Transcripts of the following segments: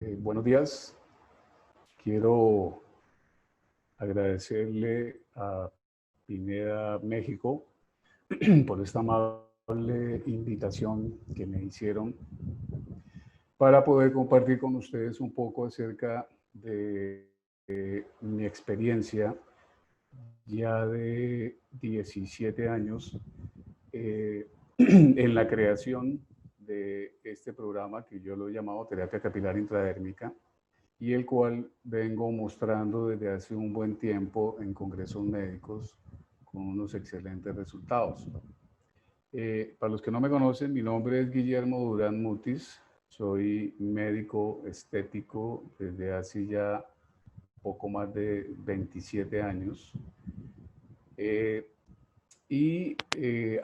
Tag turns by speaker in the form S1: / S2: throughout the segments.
S1: Buenos días. Quiero agradecerle a Pineda México por esta amable invitación que me hicieron para poder compartir con ustedes un poco acerca de mi experiencia ya de 17 años en la creación de este programa que yo lo he llamado Terapia Capilar Intradérmica, y el cual vengo mostrando desde hace un buen tiempo en congresos médicos con unos excelentes resultados. Para los que no me conocen, mi nombre es Guillermo Durán Mutis, soy médico estético desde hace ya poco más de 27 años.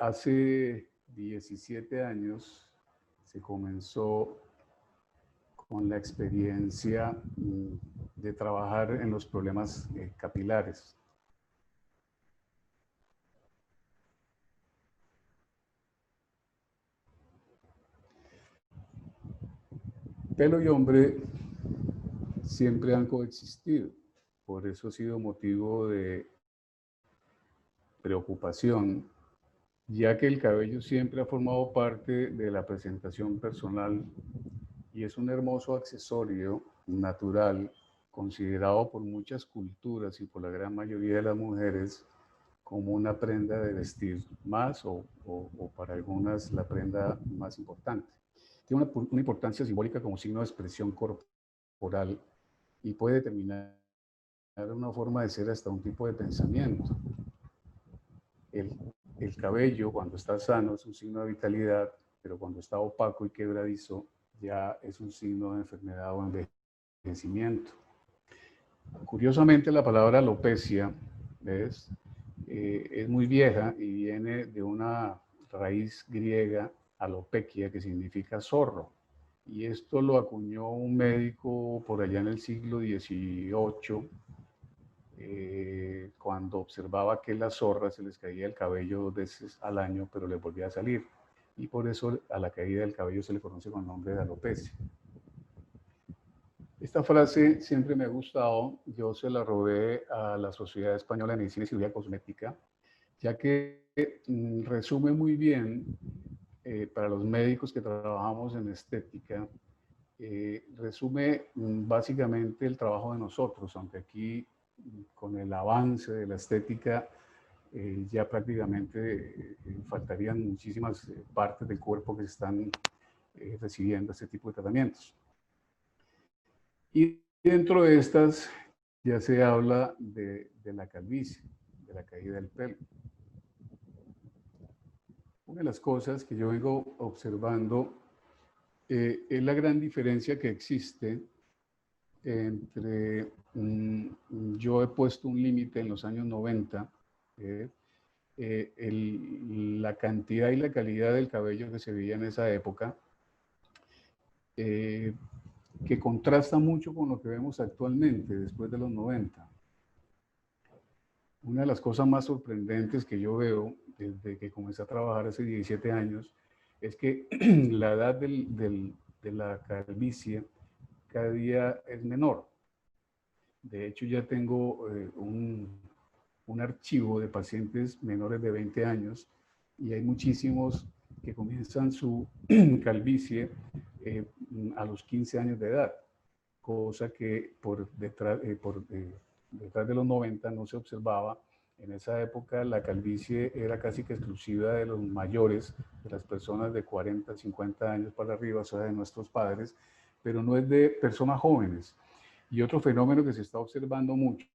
S1: Hace 17 años se comenzó con la experiencia de trabajar en los problemas capilares. Pelo y hombre siempre han coexistido, por eso ha sido motivo de preocupación, ya que el cabello siempre ha formado parte de la presentación personal y es un hermoso accesorio natural considerado por muchas culturas y por la gran mayoría de las mujeres como una prenda de vestir más o para algunas la prenda más importante. Tiene una importancia simbólica como signo de expresión corporal y puede determinar una forma de ser hasta un tipo de pensamiento. El, el cabello cuando está sano es un signo de vitalidad, pero cuando está opaco y quebradizo ya es un signo de enfermedad o envejecimiento. Curiosamente la palabra alopecia, ¿ves? Es muy vieja y viene de una raíz griega, alopecia, que significa zorro. Y esto lo acuñó un médico por allá en el siglo XVIII, cuando observaba que las zorras se les caía el cabello 2 veces al año, pero les volvía a salir. Y por eso a la caída del cabello se le conoce con el nombre de alopecia. Esta frase siempre me ha gustado, yo se la robé a la Sociedad Española de Medicina y Cirugía Cosmética, ya que resume muy bien para los médicos que trabajamos en estética, resume básicamente el trabajo de nosotros, aunque aquí con el avance de la estética ya prácticamente faltarían muchísimas partes del cuerpo que se están recibiendo este tipo de tratamientos. Y dentro de estas ya se habla de la calvicie, de la caída del pelo. Una de las cosas que yo vengo observando es la gran diferencia que existe entre, yo he puesto un límite en los años 90, la cantidad y la calidad del cabello que se veía en esa época, que contrasta mucho con lo que vemos actualmente, después de los 90. Una de las cosas más sorprendentes que yo veo desde que comencé a trabajar hace 17 años es que la edad de la calvicie cada día es menor. De hecho, ya tengo un archivo de pacientes menores de 20 años y hay muchísimos que comienzan su calvicie a los 15 años de edad, cosa que detrás de los 90 no se observaba. En esa época la calvicie era casi que exclusiva de los mayores, de las personas de 40, 50 años para arriba, o sea, de nuestros padres, pero no es de personas jóvenes. Y otro fenómeno que se está observando mucho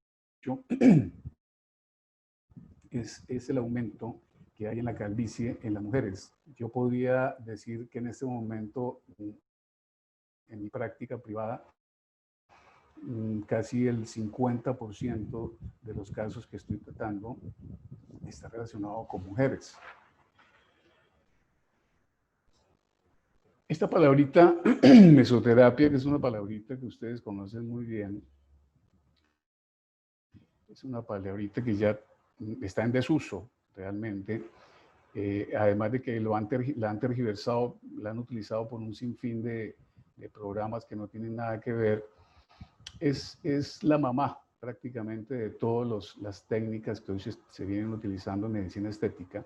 S1: es el aumento que hay en la calvicie en las mujeres. Yo podría decir que en este momento, en mi práctica privada, casi el 50% de los casos que estoy tratando está relacionado con mujeres. Esta palabrita, mesoterapia, que es una palabrita que ustedes conocen muy bien, es una palabrita que ya está en desuso realmente, además de que la han tergiversado, la han utilizado por un sinfín de de programas que no tienen nada que ver, es la mamá prácticamente de todas las técnicas que hoy se vienen utilizando en medicina estética,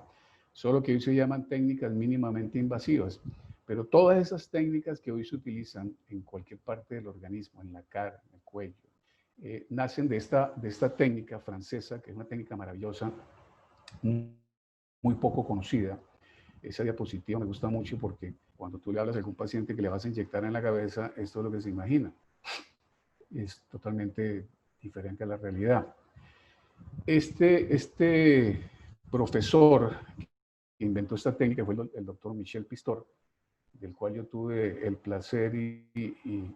S1: solo que hoy se llaman técnicas mínimamente invasivas. Pero todas esas técnicas que hoy se utilizan en cualquier parte del organismo, en la cara, en el cuello, nacen de esta técnica francesa, que es una técnica maravillosa, muy poco conocida. Esa diapositiva me gusta mucho porque cuando tú le hablas a algún paciente que le vas a inyectar en la cabeza, esto es lo que se imagina. Es totalmente diferente a la realidad. Este profesor que inventó esta técnica fue el doctor Michel Pistor, del cual yo tuve el placer y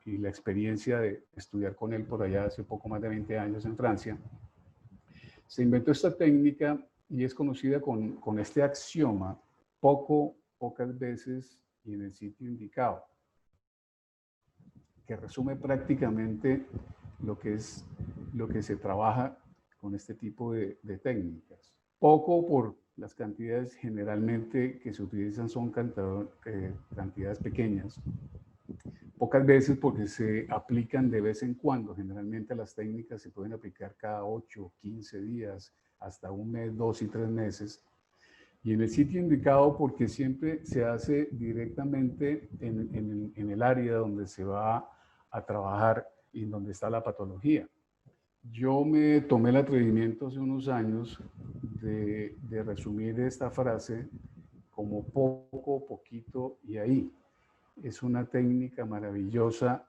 S1: la experiencia de estudiar con él por allá hace poco más de 20 años en Francia. Se inventó esta técnica y es conocida con este axioma: pocas veces y en el sitio indicado, que resume prácticamente lo que se trabaja con este tipo de técnicas. Poco por las cantidades generalmente que se utilizan son cantidades pequeñas. Pocas veces porque se aplican de vez en cuando. Generalmente las técnicas se pueden aplicar cada 8, 15 días, hasta un mes, 2 y 3 meses. Y en el sitio indicado porque siempre se hace directamente en el área donde se va a trabajar y donde está la patología. Yo me tomé el atrevimiento hace unos años de resumir esta frase como poco, poquito y ahí. Es una técnica maravillosa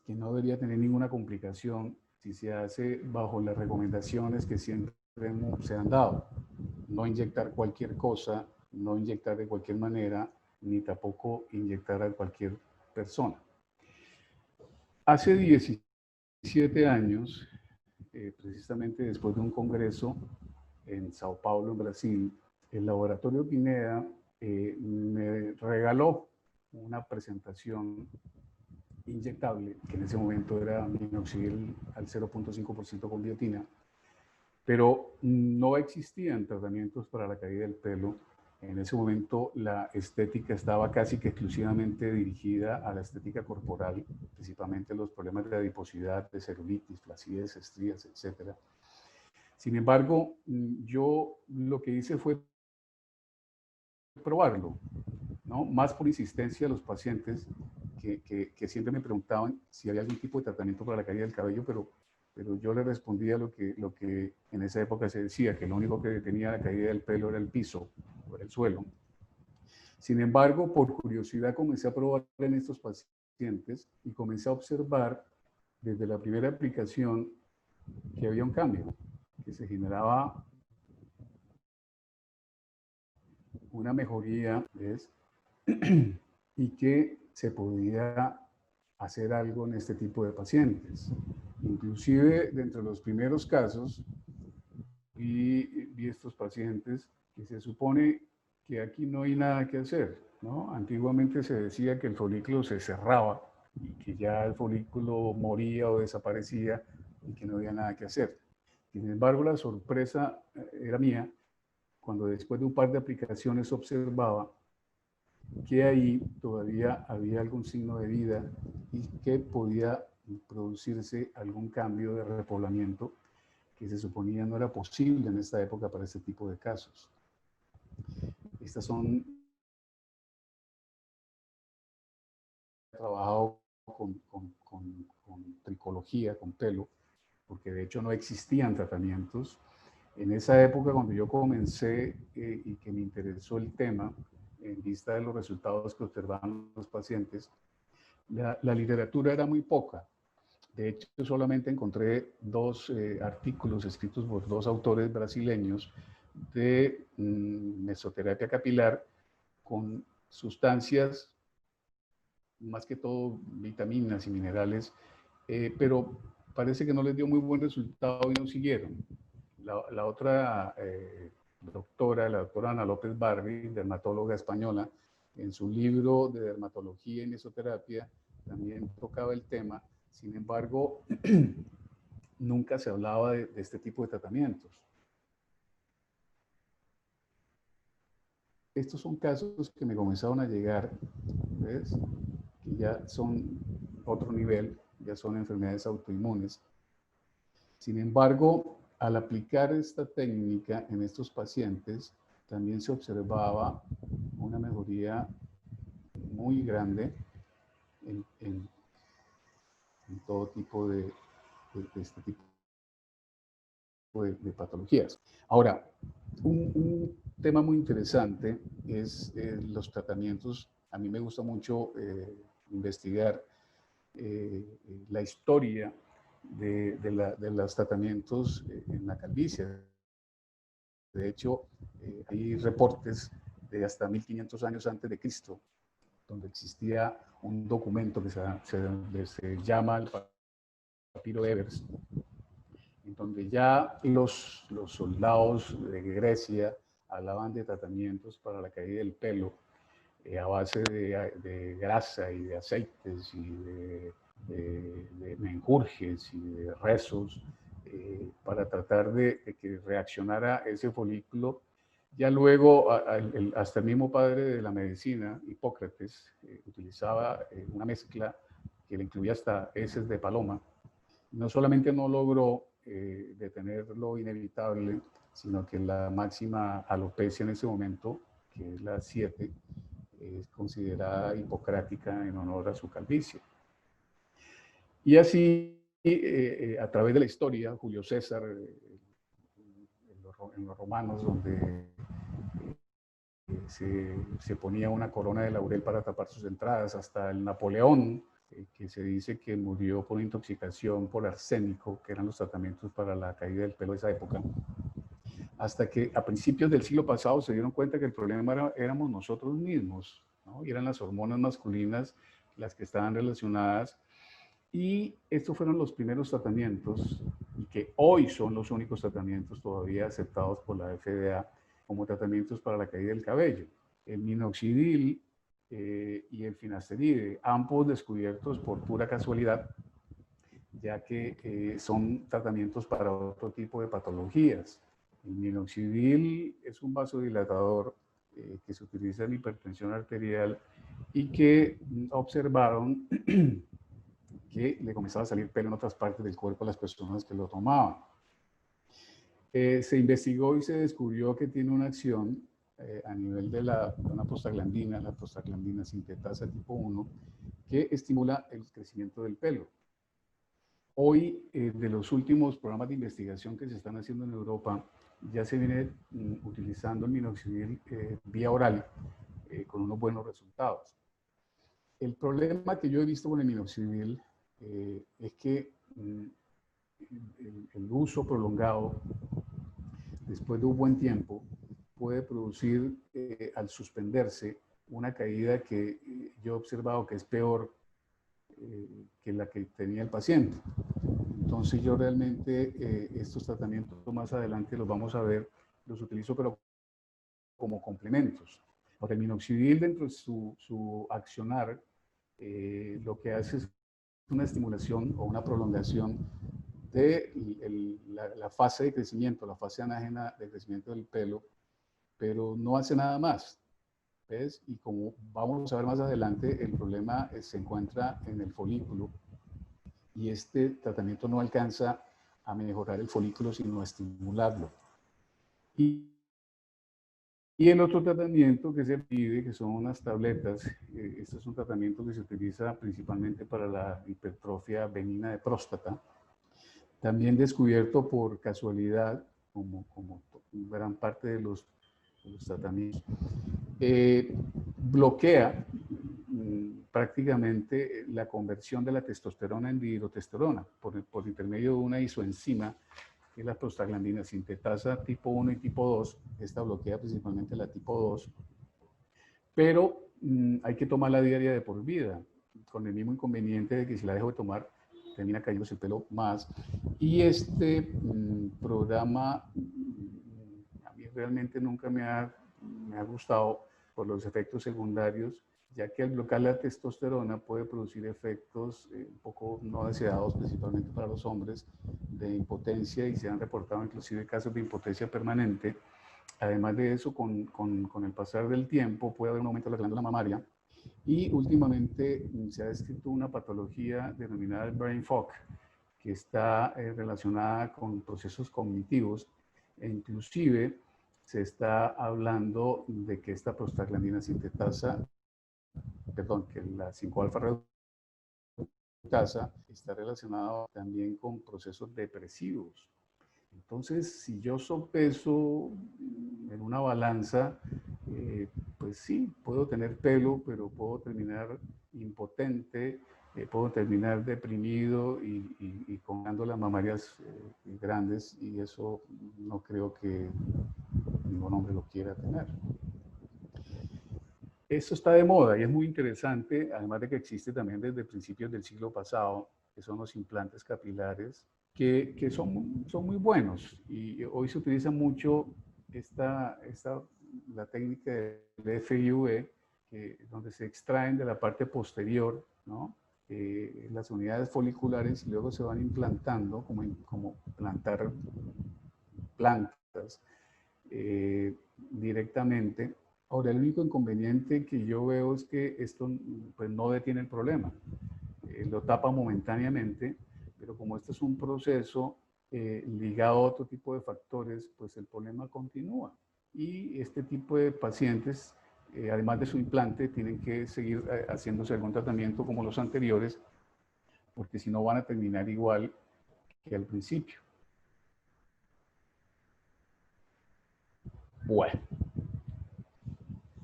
S1: que no debería tener ninguna complicación si se hace bajo las recomendaciones que siempre se han dado. No inyectar cualquier cosa, no inyectar de cualquier manera, ni tampoco inyectar a cualquier persona. Hace 17 años, precisamente después de un congreso en Sao Paulo, en Brasil, el laboratorio Pineda me regaló una presentación inyectable, que en ese momento era minoxidil al 0.5% con biotina, pero no existían tratamientos para la caída del pelo. En ese momento la estética estaba casi que exclusivamente dirigida a la estética corporal, principalmente los problemas de adiposidad, de celulitis, flacidez, estrías, etc. Sin embargo, yo lo que hice fue probarlo, ¿no? Más por insistencia de los pacientes que siempre me preguntaban si había algún tipo de tratamiento para la caída del cabello, pero yo les respondía lo que en esa época se decía, que lo único que detenía la caída del pelo era el piso, o era el suelo. Sin embargo, por curiosidad comencé a probar en estos pacientes y comencé a observar desde la primera aplicación que había un cambio, que se generaba una mejoría, ¿ves? Y que se podía hacer algo en este tipo de pacientes. Inclusive, dentro de los primeros casos, vi estos pacientes que se supone que aquí no hay nada que hacer, ¿no? Antiguamente se decía que el folículo se cerraba y que ya el folículo moría o desaparecía y que no había nada que hacer. Sin embargo, la sorpresa era mía cuando después de un par de aplicaciones observaba que ahí todavía había algún signo de vida y que podía producirse algún cambio de repoblamiento que se suponía no era posible en esta época para este tipo de casos. Estas son... He trabajado con tricología, con pelo, porque de hecho no existían tratamientos. En esa época, cuando yo comencé y que me interesó el tema, en vista de los resultados que observaban los pacientes, la literatura era muy poca. De hecho, solamente encontré 2 artículos escritos por 2 autores brasileños de mesoterapia capilar con sustancias, más que todo vitaminas y minerales, pero parece que no les dio muy buen resultado y no siguieron. La otra doctora, la doctora Ana López Barri, dermatóloga española, en su libro de dermatología y mesoterapia también tocaba el tema. Sin embargo, nunca se hablaba de este tipo de tratamientos. estos son casos que me comenzaron a llegar, ¿ves? Que ya son otro nivel, ya son enfermedades autoinmunes. Sin embargo, al aplicar esta técnica en estos pacientes, también se observaba una mejoría muy grande en todo tipo de este tipo de patologías. Ahora, un tema muy interesante es los tratamientos. A mí me gusta mucho investigar la historia de los tratamientos en la calvicie. De hecho, hay reportes de hasta 1500 años antes de Cristo, donde existía un documento que se llama el Papiro Ebers, en donde ya los soldados de Grecia hablaban de tratamientos para la caída del pelo a base de grasa y de aceites y de menjurjes y de rezos para tratar de que reaccionara ese folículo. Ya luego, hasta el mismo padre de la medicina, Hipócrates, utilizaba una mezcla que le incluía hasta heces de paloma. No solamente no logró detener lo inevitable, sino que la máxima alopecia en ese momento, que es la 7, es considerada hipocrática en honor a su calvicie. Y así, a través de la historia, Julio César, en los romanos, donde se ponía una corona de laurel para tapar sus entradas, hasta el Napoleón, que se dice que murió por intoxicación por arsénico, que eran los tratamientos para la caída del pelo de esa época, hasta que a principios del siglo pasado se dieron cuenta que el problema éramos nosotros mismos, ¿no? Y eran las hormonas masculinas las que estaban relacionadas. Y estos fueron los primeros tratamientos, y que hoy son los únicos tratamientos todavía aceptados por la FDA como tratamientos para la caída del cabello. El minoxidil y el finasteride, ambos descubiertos por pura casualidad, ya que son tratamientos para otro tipo de patologías. El minoxidil es un vasodilatador que se utiliza en hipertensión arterial y que observaron que le comenzaba a salir pelo en otras partes del cuerpo a las personas que lo tomaban. Se investigó y se descubrió que tiene una acción a nivel de una prostaglandina, la prostaglandina sintetasa tipo 1, que estimula el crecimiento del pelo. Hoy, de los últimos programas de investigación que se están haciendo en Europa, ya se viene utilizando el minoxidil vía oral con unos buenos resultados. El problema que yo he visto con el minoxidil es que el uso prolongado, después de un buen tiempo, puede producir, al suspenderse, una caída que yo he observado que es peor que la que tenía el paciente. Entonces yo realmente estos tratamientos más adelante los vamos a ver, los utilizo pero como complementos. Porque el minoxidil dentro de su accionar lo que hace es una estimulación o una prolongación de la fase de crecimiento, la fase anágena de crecimiento del pelo, pero no hace nada más. ¿Ves? Y como vamos a ver más adelante, el problema se encuentra en el folículo y este tratamiento no alcanza a mejorar el folículo, sino a estimularlo. Y el otro tratamiento que se pide, que son unas tabletas, este es un tratamiento que se utiliza principalmente para la hipertrofia benigna de próstata, también descubierto por casualidad, como gran parte de los tratamientos. Bloquea prácticamente la conversión de la testosterona en dihidrotestosterona por intermedio de una isoenzima que es la prostaglandina sintetasa tipo 1 y tipo 2. Esta bloquea principalmente la tipo 2, pero hay que tomarla diaria de por vida, con el mismo inconveniente de que si la dejo de tomar, termina cayéndose el pelo más. Y este programa a mí realmente nunca me ha gustado por los efectos secundarios, ya que al bloquear la testosterona puede producir efectos un poco no deseados, principalmente para los hombres, de impotencia, y se han reportado inclusive casos de impotencia permanente Además de eso, con el pasar del tiempo puede haber un aumento de la glándula mamaria y últimamente se ha descrito una patología denominada el brain fog, que está relacionada con procesos cognitivos e inclusive se está hablando de que esta prostaglandina sintetasa, perdón, que la 5-alfa reductasa está relacionada también con procesos depresivos. Entonces, si yo sopeso en una balanza, pues sí, puedo tener pelo, pero puedo terminar impotente, puedo terminar deprimido y con glándulas mamarias grandes, y eso no creo que ningún hombre lo quiera tener. Esto está de moda y es muy interesante, además de que existe también desde principios del siglo pasado, que son los implantes capilares, que son muy buenos. Y hoy se utiliza mucho la técnica de FIV, donde se extraen de la parte posterior, ¿no? Las unidades foliculares y luego se van implantando, como plantar plantas directamente. Ahora, el único inconveniente que yo veo es que esto pues, no detiene el problema. Lo tapa momentáneamente, pero como este es un proceso ligado a otro tipo de factores, pues el problema continúa. Y este tipo de pacientes, además de su implante, tienen que seguir haciéndose algún tratamiento como los anteriores, porque si no van a terminar igual que al principio. Bueno,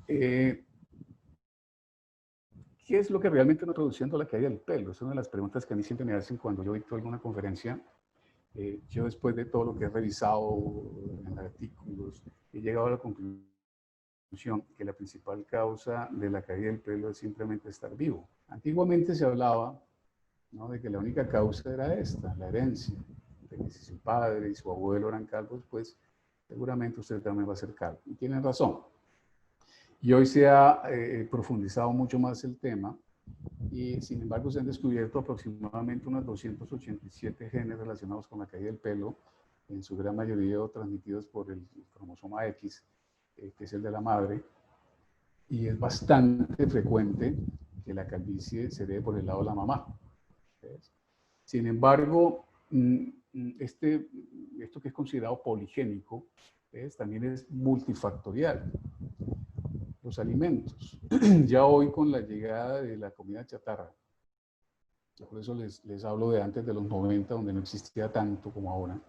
S1: ¿qué es lo que realmente está produciendo la caída del pelo? Es una de las preguntas que a mí siempre me hacen cuando yo dicto alguna conferencia. Yo después de todo lo que he revisado en artículos, he llegado a la conclusión que la principal causa de la caída del pelo es simplemente estar vivo. Antiguamente se hablaba, ¿no?, de que la única causa era esta, la herencia, de que si su padre y su abuelo eran calvos, pues seguramente usted también va a ser calvo. Y tienen razón. Y hoy se ha profundizado mucho más el tema y sin embargo se han descubierto aproximadamente unos 287 genes relacionados con la caída del pelo, en su gran mayoría transmitidos por el cromosoma X, que es el de la madre, y es bastante frecuente que la calvicie se dé por el lado de la mamá. ¿Ves? Sin embargo, esto que es considerado poligénico, ¿ves?, también es multifactorial. Los alimentos. Ya hoy con la llegada de la comida chatarra, por eso les hablo de antes de los 90, donde no existía tanto como ahora,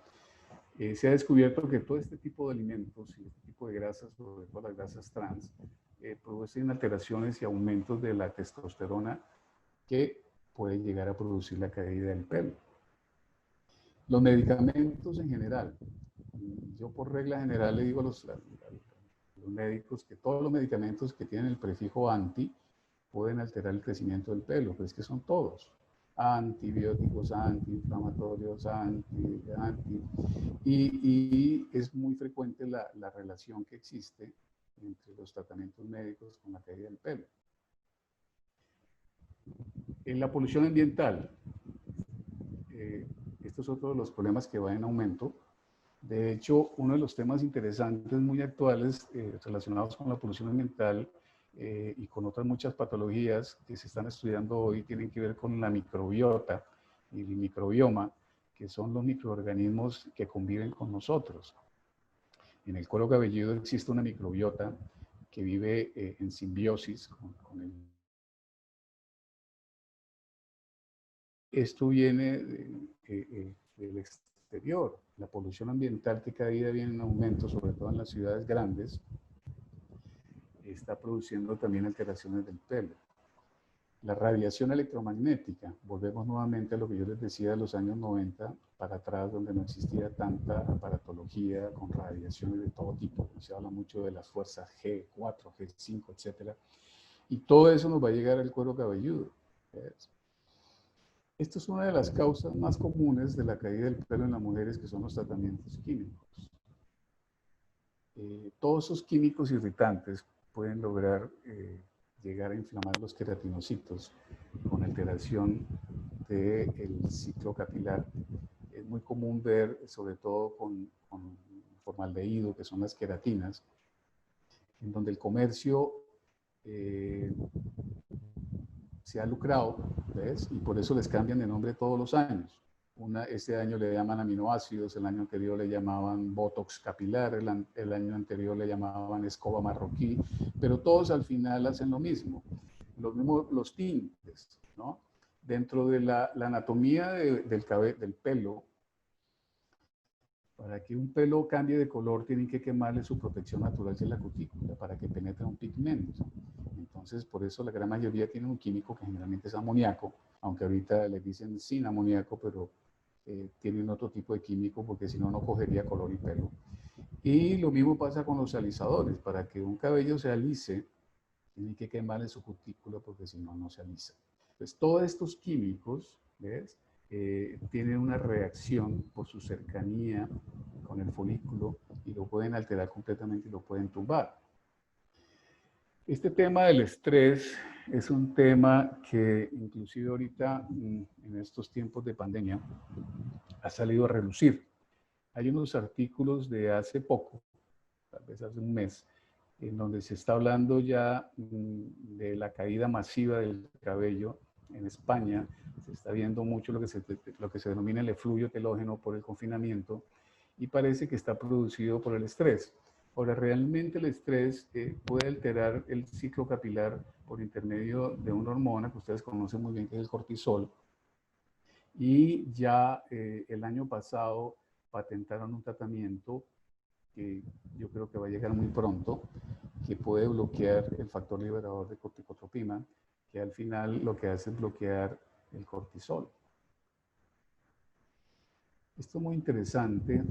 S1: se ha descubierto que todo este tipo de alimentos y este tipo de grasas, sobre todo las grasas trans, producen alteraciones y aumentos de la testosterona que puede llegar a producir la caída del pelo. Los medicamentos en general. Yo por regla general le digo a los médicos que todos los medicamentos que tienen el prefijo anti pueden alterar el crecimiento del pelo, pero es que son todos. Antibióticos, antiinflamatorios, y es muy frecuente la relación que existe entre los tratamientos médicos con la caída del pelo. En la polución ambiental, esto es otro de los problemas que va en aumento. De hecho, uno de los temas interesantes, muy actuales, relacionados con la polución ambiental y con otras muchas patologías que se están estudiando hoy, tienen que ver con la microbiota y el microbioma, que son los microorganismos que conviven con nosotros. En el cuero cabelludo existe una microbiota que vive en simbiosis con el... Esto viene del exterior. La polución ambiental, que cada día viene en aumento, sobre todo en las ciudades grandes, está produciendo también alteraciones del pelo. La radiación electromagnética, volvemos nuevamente a lo que yo les decía de los años 90 para atrás, donde no existía tanta aparatología con radiaciones de todo tipo. Se habla mucho de las fuerzas G4, G5, etc. Y todo eso nos va a llegar al cuero cabelludo. ¿Ves? Esto es una de las causas más comunes de la caída del pelo en las mujeres, que son los tratamientos químicos. Todos esos químicos irritantes pueden lograr llegar a inflamar los queratinocitos con alteración del ciclo capilar. Es muy común ver, sobre todo con formaldehído, que son las queratinas, en donde el comercio se ha lucrado, ¿ves? Y por eso les cambian de nombre todos los años. Este año le llaman aminoácidos, el año anterior le llamaban botox capilar, el año anterior le llamaban escoba marroquí, pero todos al final hacen lo mismo. Los mismos, los tintes, ¿no? Dentro de la anatomía del pelo, para que un pelo cambie de color, tienen que quemarle su protección natural, que es la cutícula, para que penetre un pigmento. Entonces, por eso la gran mayoría tienen un químico que generalmente es amoníaco, aunque ahorita le dicen sin amoníaco, pero tienen otro tipo de químico, porque si no, no cogería color el pelo. Y lo mismo pasa con los alisadores. Para que un cabello se alice, tiene que quemarle su cutícula, porque si no, no se alisa. Entonces, todos estos químicos, ¿ves? Tienen una reacción por su cercanía con el folículo y lo pueden alterar completamente y lo pueden tumbar. Este tema del estrés es un tema que inclusive ahorita, en estos tiempos de pandemia, ha salido a relucir. Hay unos artículos de hace poco, tal vez hace un mes, en donde se está hablando ya de la caída masiva del cabello en España. Se está viendo mucho lo que se denomina el efluvio telógeno por el confinamiento y parece que está producido por el estrés. Ahora, realmente el estrés puede alterar el ciclo capilar por intermedio de una hormona que ustedes conocen muy bien, que es el cortisol. Y ya el año pasado patentaron un tratamiento que yo creo que va a llegar muy pronto, que puede bloquear el factor liberador de corticotropina, que al final lo que hace es bloquear el cortisol. Esto es muy interesante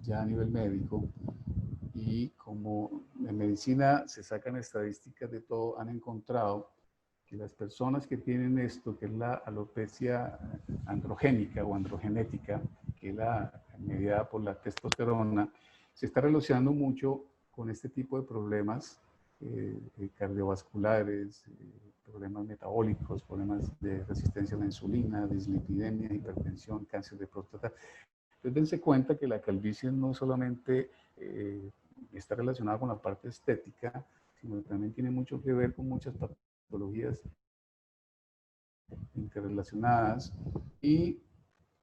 S1: ya a nivel médico, y como en medicina se sacan estadísticas de todo, han encontrado que las personas que tienen esto, que es la alopecia androgénica o androgenética, que es la mediada por la testosterona, se está relacionando mucho con este tipo de problemas cardiovasculares, problemas metabólicos, problemas de resistencia a la insulina, dislipidemia, hipertensión, cáncer de próstata. Entonces, dense cuenta que la calvicie no solamente está relacionada con la parte estética, sino que también tiene mucho que ver con muchas patologías interrelacionadas. Y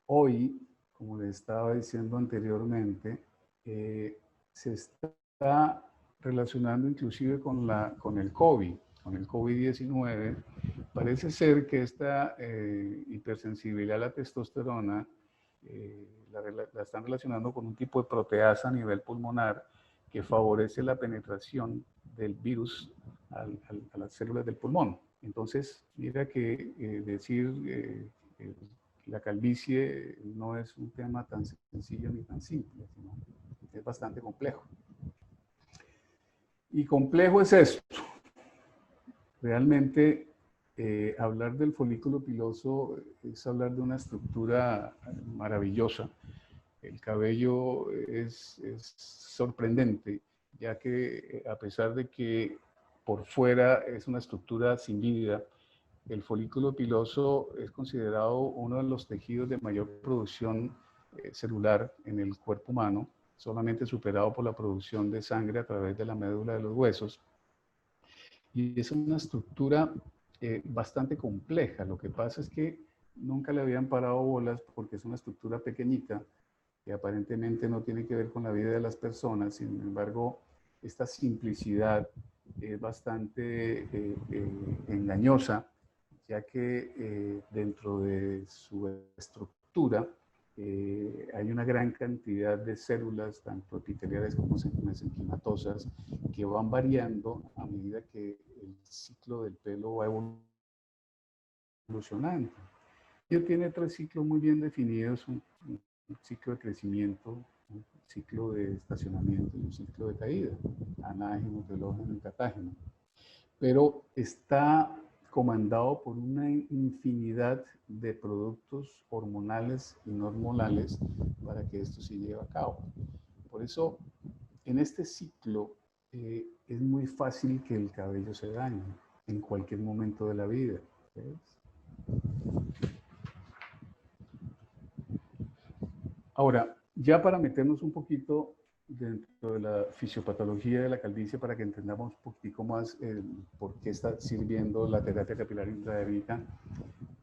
S1: hoy, como les estaba diciendo anteriormente, se está relacionando inclusive con el COVID, con el COVID-19. Parece ser que esta hipersensibilidad a la testosterona la están relacionando con un tipo de proteasa a nivel pulmonar que favorece la penetración del virus a las células del pulmón. Entonces, mira que decir la calvicie no es un tema tan sencillo ni tan simple, sino es bastante complejo. Y complejo es esto. Realmente, hablar del folículo piloso es hablar de una estructura maravillosa. El cabello es sorprendente, ya que a pesar de que por fuera es una estructura sin vida, el folículo piloso es considerado uno de los tejidos de mayor producción celular en el cuerpo humano, solamente superado por la producción de sangre a través de la médula de los huesos. Y es una estructura bastante compleja. Lo que pasa es que nunca le habían parado bolas porque es una estructura pequeñita que aparentemente no tiene que ver con la vida de las personas. Sin embargo, esta simplicidad es bastante engañosa, ya que dentro de su estructura hay una gran cantidad de células, tanto epiteliales como mesenquimatosas, que van variando a medida que el ciclo del pelo va evolucionando. Y tiene tres ciclos muy bien definidos, un ciclo de crecimiento, un ciclo de estacionamiento y un ciclo de caída, anágeno, telógeno y catágeno. Pero está comandado por una infinidad de productos hormonales y no hormonales para que esto se lleve a cabo. Por eso, en este ciclo es muy fácil que el cabello se dañe en cualquier momento de la vida. ¿Ves? Ahora, Ya para meternos un poquito dentro de la fisiopatología de la calvicie, para que entendamos un poquitico más por qué está sirviendo la terapia capilar intradérmica,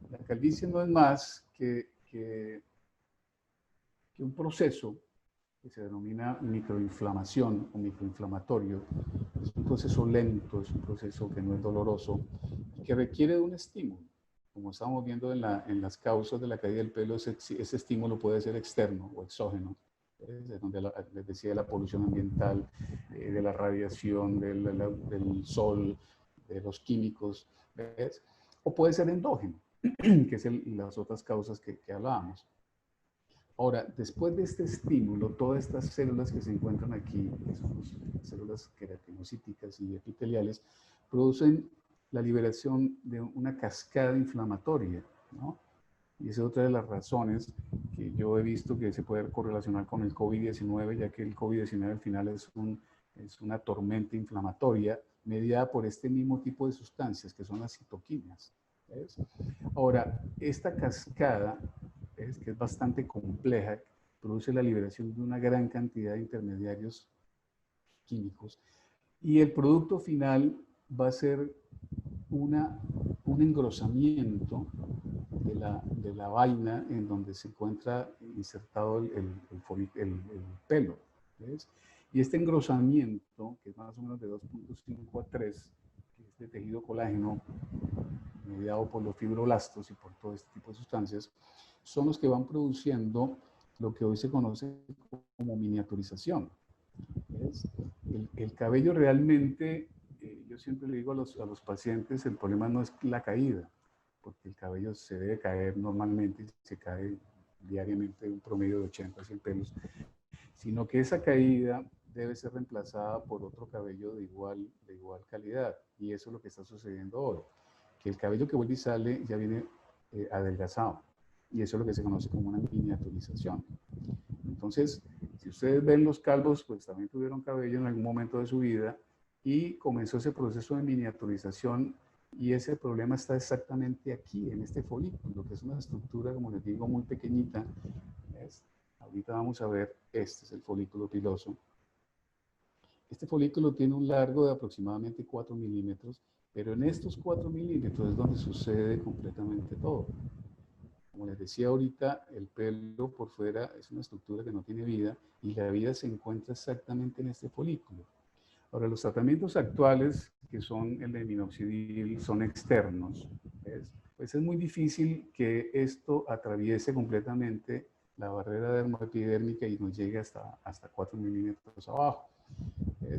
S1: la calvicie no es más que un proceso que se denomina microinflamación o microinflamatorio. Es un proceso lento, es un proceso que no es doloroso y que requiere de un estímulo. Como estamos viendo en las causas de la caída del pelo, ese estímulo puede ser externo o exógeno. Es donde les decía, de la polución ambiental, de la radiación, del sol, de los químicos, ¿ves? O puede ser endógeno, que es las otras causas que hablábamos. Ahora, después de este estímulo, todas estas células que se encuentran aquí, que son las células queratinocíticas y epiteliales, producen la liberación de una cascada inflamatoria, ¿no? Y esa es otra de las razones que yo he visto que se puede correlacionar con el COVID-19, ya que el COVID-19 al final es una tormenta inflamatoria mediada por este mismo tipo de sustancias, que son las citoquinas. ¿Ves? Ahora, esta cascada, que es bastante compleja, produce la liberación de una gran cantidad de intermediarios químicos y el producto final va a ser un engrosamiento de la vaina en donde se encuentra insertado el pelo. ¿Ves? Y este engrosamiento, que es más o menos de 2.5 a 3, que es de tejido colágeno, mediado por los fibroblastos y por todo este tipo de sustancias, son los que van produciendo lo que hoy se conoce como miniaturización. El cabello realmente, yo siempre le digo a los pacientes, el problema no es la caída, porque el cabello se debe caer normalmente, se cae diariamente un promedio de 80 a 100 pelos, sino que esa caída debe ser reemplazada por otro cabello de igual calidad. Y eso es lo que está sucediendo hoy, que el cabello que vuelve y sale ya viene adelgazado. Y eso es lo que se conoce como una miniaturización. Entonces, si ustedes ven los calvos, pues también tuvieron cabello en algún momento de su vida y comenzó ese proceso de miniaturización y ese problema está exactamente aquí, en este folículo, que es una estructura, como les digo, muy pequeñita. ¿Ves? Ahorita vamos a ver, este es el folículo piloso. Este folículo tiene un largo de aproximadamente 4 milímetros, pero en estos 4 milímetros es donde sucede completamente todo. Como les decía ahorita, el pelo por fuera es una estructura que no tiene vida y la vida se encuentra exactamente en este folículo. Ahora, los tratamientos actuales, que son el de minoxidil, son externos. ¿Ves? Pues es muy difícil que esto atraviese completamente la barrera dermoepidérmica y nos llegue hasta 4 milímetros abajo.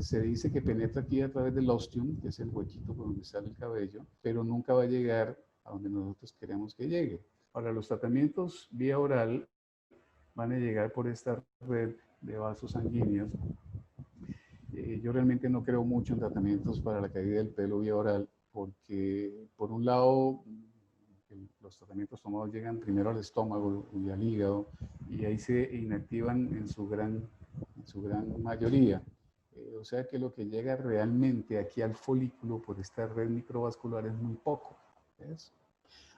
S1: Se dice que penetra aquí a través del ostium, que es el huequito por donde sale el cabello, pero nunca va a llegar a donde nosotros queremos que llegue. Ahora, los tratamientos vía oral van a llegar por esta red de vasos sanguíneos. Yo realmente no creo mucho en tratamientos para la caída del pelo vía oral, porque por un lado los tratamientos tomados llegan primero al estómago y al hígado y ahí se inactivan en su gran mayoría. O sea que lo que llega realmente aquí al folículo por esta red microvascular es muy poco. ¿Ves?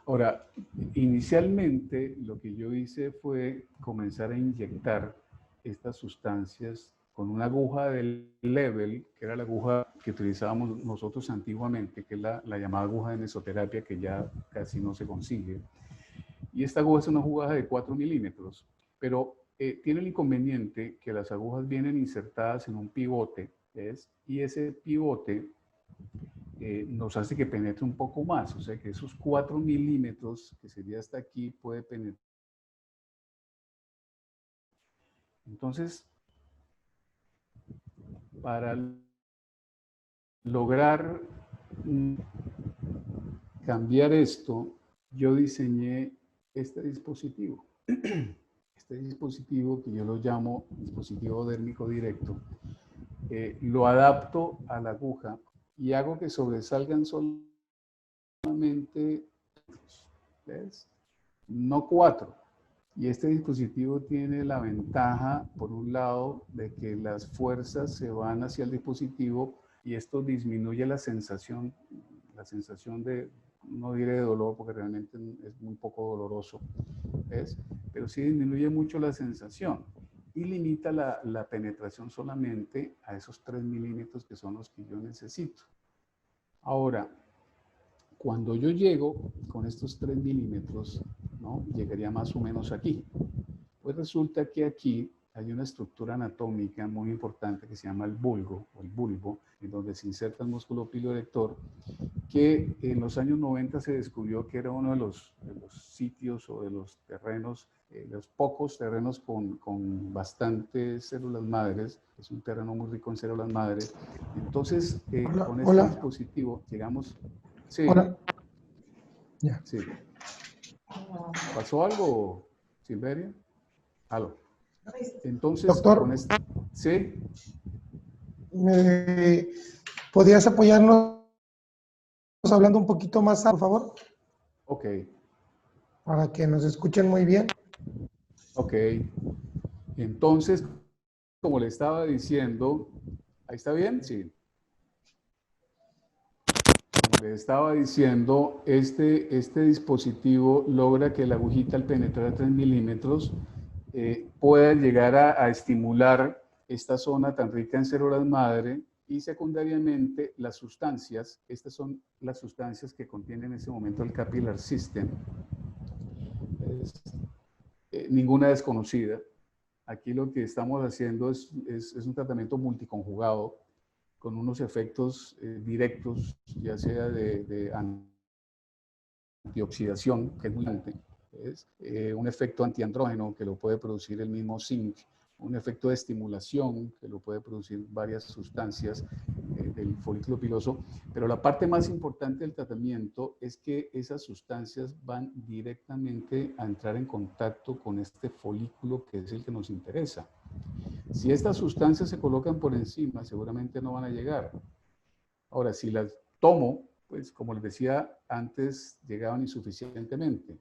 S1: Ahora, inicialmente lo que yo hice fue comenzar a inyectar estas sustancias con una aguja del Level, que era la aguja que utilizábamos nosotros antiguamente, que es la llamada aguja de mesoterapia, que ya casi no se consigue. Y esta aguja es una aguja de 4 milímetros, pero tiene el inconveniente que las agujas vienen insertadas en un pivote, ¿ves? Y ese pivote nos hace que penetre un poco más, o sea que esos 4 milímetros, que sería hasta aquí, puede penetrar. Entonces, para lograr cambiar esto, yo diseñé este dispositivo. Este dispositivo, que yo lo llamo dispositivo dérmico directo, lo adapto a la aguja y hago que sobresalgan solamente, ¿ves? No 4. Y este dispositivo tiene la ventaja, por un lado, de que las fuerzas se van hacia el dispositivo y esto disminuye la sensación de, no diré de dolor porque realmente es muy poco doloroso, ¿ves? Pero sí disminuye mucho la sensación. y limita la penetración solamente a esos 3 milímetros que son los que yo necesito. Ahora, cuando yo llego con estos 3 milímetros, ¿no? Llegaría más o menos aquí. Pues resulta que aquí hay una estructura anatómica muy importante que se llama el bulbo, o el bulbo, en donde se inserta el músculo piloerector, que en los años 90 se descubrió que era uno de los sitios o de los terrenos, los pocos terrenos con bastantes células madres. Es un terreno muy rico en células madres. Entonces,
S2: Hola,
S1: con este
S2: hola,
S1: dispositivo llegamos... Sí,
S2: hola. Ya.
S1: sí. ¿Pasó algo, Silveria? Aló. Entonces, con
S2: Doctor,
S1: este... Sí,
S2: ¿me podrías apoyarnos hablando un poquito más, por favor?
S1: ok,
S2: Para que nos escuchen muy bien.
S1: ok. Entonces, como le estaba diciendo, ¿ahí está bien? Sí. Como le estaba diciendo, este dispositivo logra que la agujita al penetrar 3 milímetros pueda llegar a estimular esta zona tan rica en células madre y secundariamente las sustancias, estas son las sustancias que contiene en ese momento el capillar system, es, ninguna desconocida. Aquí lo que estamos haciendo es un tratamiento multiconjugado con unos efectos directos, ya sea de antioxidación, que es muy importante, es un efecto antiandrógeno que lo puede producir el mismo zinc, un efecto de estimulación que lo puede producir varias sustancias del folículo piloso, pero la parte más importante del tratamiento es que esas sustancias van directamente a entrar en contacto con este folículo que es el que nos interesa. Si estas sustancias se colocan por encima, seguramente no van a llegar. Ahora, si las tomo, pues como les decía antes, llegaban insuficientemente.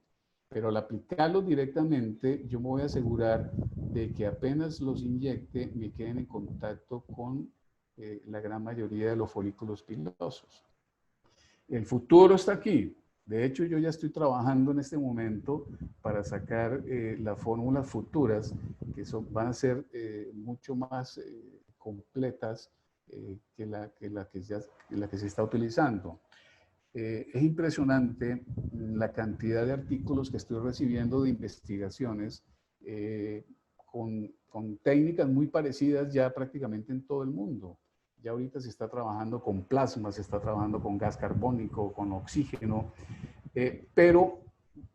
S1: Pero al aplicarlos directamente, yo me voy a asegurar de que apenas los inyecte, me queden en contacto con la gran mayoría de los folículos pilosos. El futuro está aquí. De hecho, yo ya estoy trabajando en este momento para sacar las fórmulas futuras que van a ser mucho más completas que se está utilizando. Es impresionante la cantidad de artículos que estoy recibiendo de investigaciones con técnicas muy parecidas ya prácticamente en todo el mundo. Ya ahorita se está trabajando con plasma, se está trabajando con gas carbónico, con oxígeno, pero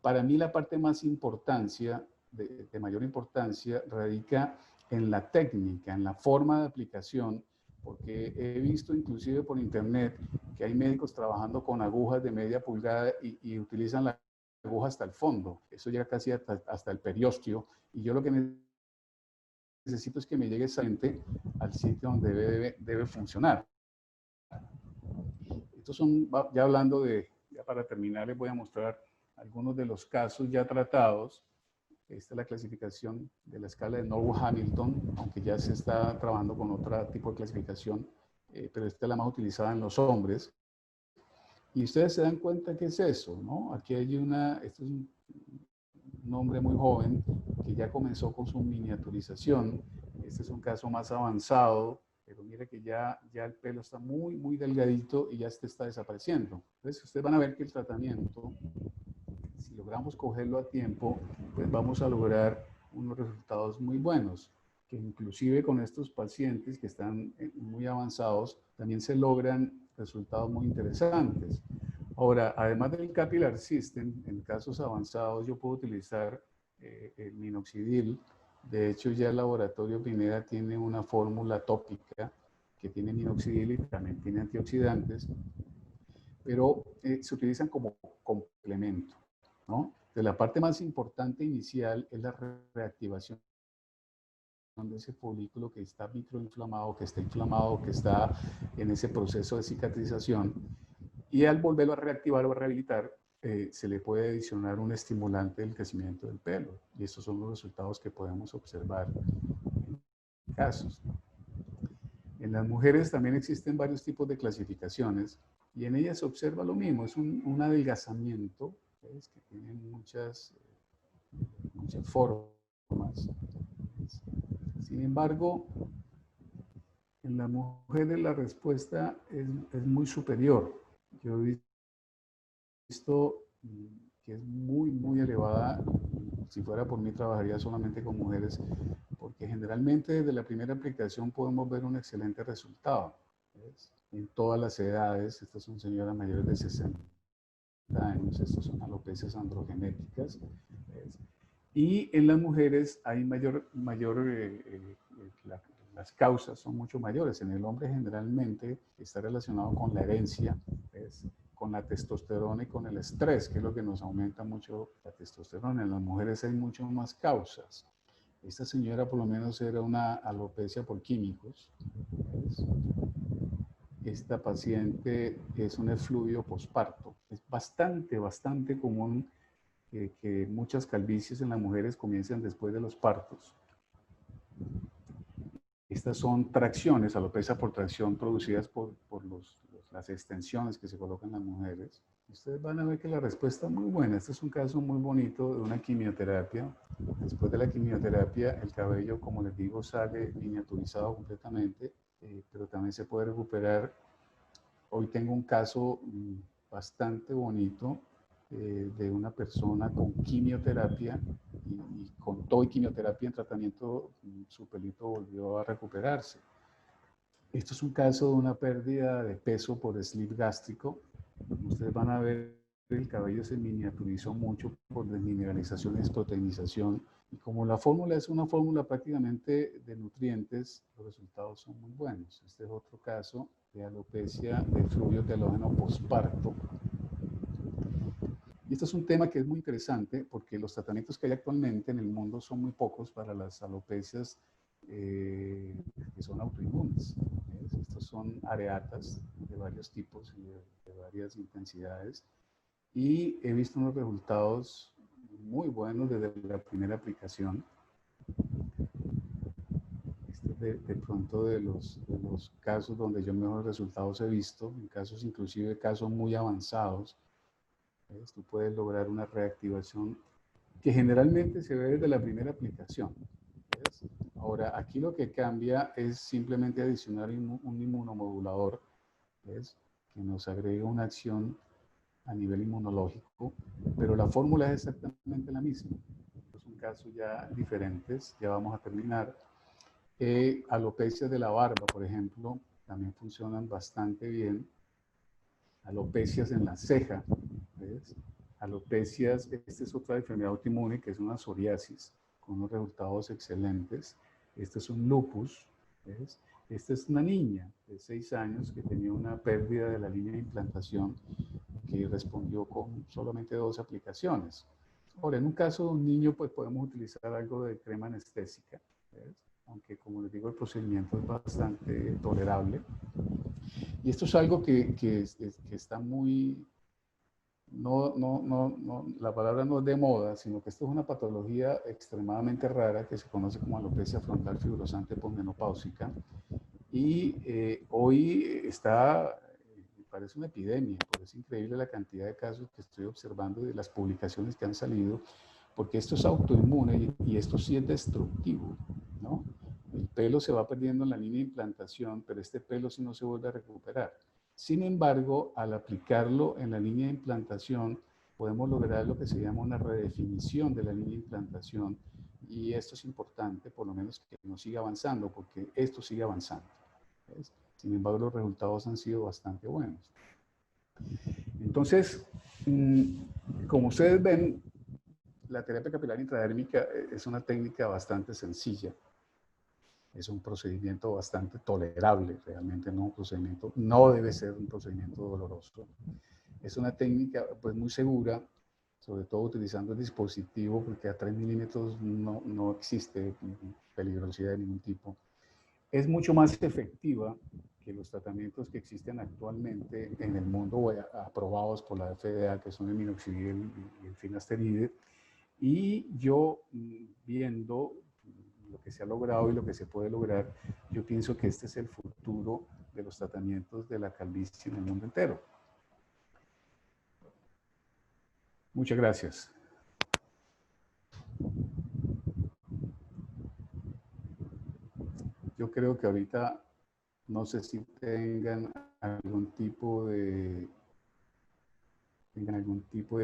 S1: para mí la parte más importancia, de mayor importancia, radica en la técnica, en la forma de aplicación, porque he visto inclusive por internet que hay médicos trabajando con agujas de media pulgada y utilizan la aguja hasta el fondo, eso llega casi hasta el periósteo, y yo lo que necesito es que me llegue exactamente al sitio donde debe funcionar. Estos son, ya hablando de, ya para terminar les voy a mostrar algunos de los casos ya tratados. Esta es la clasificación de la escala de Norwood-Hamilton, aunque ya se está trabajando con otro tipo de clasificación, pero esta es la más utilizada en los hombres. Y ustedes se dan cuenta que es eso, ¿no? Aquí hay este es un hombre muy joven que ya comenzó con su miniaturización. Este es un caso más avanzado, pero mire que ya el pelo está muy, muy delgadito y ya está desapareciendo. Entonces, ustedes van a ver que el tratamiento, si logramos cogerlo a tiempo, pues vamos a lograr unos resultados muy buenos, que inclusive con estos pacientes que están muy avanzados, también se logran resultados muy interesantes. Ahora, además del capillar system, en casos avanzados yo puedo utilizar el minoxidil. De hecho, ya el laboratorio Pineda tiene una fórmula tópica que tiene minoxidil y también tiene antioxidantes, pero se utilizan como complemento, ¿no? De la parte más importante inicial es la reactivación de ese folículo que está microinflamado, que está inflamado, que está en ese proceso de cicatrización. Y al volverlo a reactivar o a rehabilitar, se le puede adicionar un estimulante del crecimiento del pelo. Y estos son los resultados que podemos observar en casos. En las mujeres también existen varios tipos de clasificaciones y en ellas se observa lo mismo, es un adelgazamiento, ¿ves? Que tiene muchas formas. Sin embargo, en las mujeres la respuesta es muy superior. Yo he visto que es muy, muy elevada. Si fuera por mí, trabajaría solamente con mujeres, porque generalmente desde la primera aplicación podemos ver un excelente resultado. ¿Ves? En todas las edades, estas son señoras mayores de 60 años, estas son alopecias androgenéticas. ¿Ves? Y en las mujeres hay las causas son mucho mayores. En el hombre generalmente está relacionado con la herencia, ¿ves? Con la testosterona y con el estrés, que es lo que nos aumenta mucho la testosterona. En las mujeres hay mucho más causas. Esta señora por lo menos era una alopecia por químicos. ¿Ves? Esta paciente es un efluvio posparto. Es bastante común que muchas calvicies en las mujeres comiencen después de los partos. Estas son tracciones, alopecia por tracción, producidas por las extensiones que se colocan en las mujeres. Ustedes van a ver que la respuesta es muy buena. Este es un caso muy bonito de una quimioterapia. Después de la quimioterapia, el cabello, como les digo, sale miniaturizado completamente, pero también se puede recuperar. Hoy tengo un caso bastante bonito de una persona con quimioterapia y con todo y quimioterapia en tratamiento, su pelito volvió a recuperarse. Esto es un caso de una pérdida de peso por slip gástrico. Ustedes van a ver el cabello se miniaturizó mucho por desmineralización y desproteinización. Y como la fórmula es una fórmula prácticamente de nutrientes, los resultados son muy buenos. Este es otro caso de alopecia de fluvio telógeno posparto. Y esto es un tema que es muy interesante porque los tratamientos que hay actualmente en el mundo son muy pocos para las alopecias que son autoinmunes. Estos son areatas de varios tipos y de varias intensidades. Y he visto unos resultados muy buenos desde la primera aplicación. De pronto de los casos donde yo mejores resultados he visto, en casos inclusive casos muy avanzados, ¿ves? Tú puedes lograr una reactivación que generalmente se ve desde la primera aplicación. ¿Ves? Ahora, aquí lo que cambia es simplemente adicionar un inmunomodulador, ¿ves? Que nos agrega una acción a nivel inmunológico, pero la fórmula es exactamente la misma. Son casos ya diferentes, ya vamos a terminar. Alopecias de la barba, por ejemplo, también funcionan bastante bien. Alopecias en la ceja, ¿ves? Alopecias, esta es otra enfermedad autoinmune que es una psoriasis, con unos resultados excelentes. Este es un lupus, ¿ves? Esta es una niña de 6 años que tenía una pérdida de la línea de implantación que respondió con solamente 2 aplicaciones. Ahora, en un caso de un niño, pues podemos utilizar algo de crema anestésica, ¿ves? Aunque como les digo, el procedimiento es bastante tolerable. Y esto es algo que está muy, la palabra no es de moda, sino que esto es una patología extremadamente rara que se conoce como alopecia frontal fibrosante posmenopáusica. Y hoy está, parece una epidemia, porque es increíble la cantidad de casos que estoy observando y de las publicaciones que han salido, porque esto es autoinmune y esto sí es destructivo, ¿no? El pelo se va perdiendo en la línea de implantación, pero este pelo sí no se vuelve a recuperar. Sin embargo, al aplicarlo en la línea de implantación, podemos lograr lo que se llama una redefinición de la línea de implantación, y esto es importante, por lo menos que no siga avanzando, porque esto sigue avanzando. ¿Ves? Sin embargo, los resultados han sido bastante buenos. Entonces, como ustedes ven, la terapia capilar intradérmica es una técnica bastante sencilla. Es un procedimiento bastante tolerable, realmente no un procedimiento, no debe ser un procedimiento doloroso. Es una técnica pues muy segura, sobre todo utilizando el dispositivo, porque a 3 milímetros no existe peligrosidad de ningún tipo. Es mucho más efectiva que los tratamientos que existen actualmente en el mundo aprobados por la FDA, que son el minoxidil y el finasteride. Y yo, viendo lo que se ha logrado y lo que se puede lograr, yo pienso que este es el futuro de los tratamientos de la calvicie en el mundo entero. Muchas gracias. yo creo que ahorita no sé si tengan algún tipo de